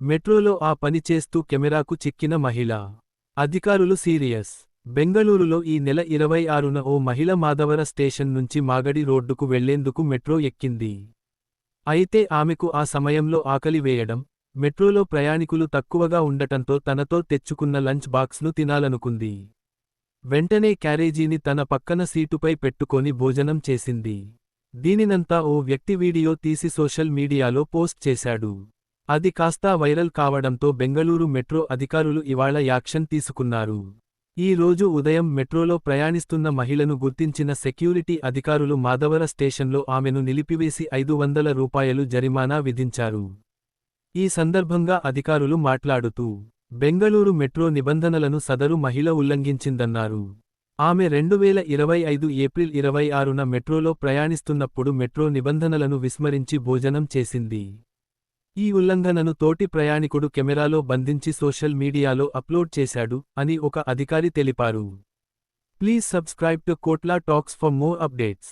మెట్రోలో ఆ పని చేస్తూ కెమెరాకు చిక్కిన మహిళ. అధికారులు సీరియస్. బెంగళూరులో ఈ నెల 26న ఓ మహిళ మాధవర స్టేషన్ నుంచి మాగడి రోడ్డుకు వెళ్లేందుకు మెట్రో ఎక్కింది. అయితే ఆమెకు ఆ సమయంలో ఆకలి వేయడం, మెట్రోలో ప్రయాణికులు తక్కువగా ఉండటంతో తనతో తెచ్చుకున్న లంచ్ బాక్స్ను తినాలనుకుంది. వెంటనే క్యారేజీని తన పక్కన సీటుపై పెట్టుకొని భోజనం చేసింది. దీనినంతా ఓ వ్యక్తి వీడియో తీసి సోషల్ మీడియాలో పోస్ట్ చేశాడు. అది కాస్తా వైరల్ కావడంతో బెంగళూరు మెట్రో అధికారులు ఇవాళ యాక్షన్ తీసుకున్నారు. ఈ రోజు ఉదయం మెట్రోలో ప్రయాణిస్తున్న మహిళను గుర్తించిన సెక్యూరిటీ అధికారులు మాధవర స్టేషన్లో ఆమెను నిలిపివేసి రూ. 500 జరిమానా విధించారు. ఈ సందర్భంగా అధికారులు మాట్లాడుతూ, బెంగళూరు మెట్రో నిబంధనలను సదరు మహిళ ఉల్లంఘించిందన్నారు. ఆమె 2025 ఏప్రిల్ 26న మెట్రోలో ప్రయాణిస్తున్నప్పుడు మెట్రో నిబంధనలను విస్మరించి భోజనం చేసింది. ఈ ఉల్లంఘనను తోటి ప్రయాణికుడు కెమెరాలో బంధించి సోషల్ మీడియాలో అప్లోడ్ చేశాడు అని ఒక అధికారి తెలిపారు. Please subscribe to Kotla talks for more updates.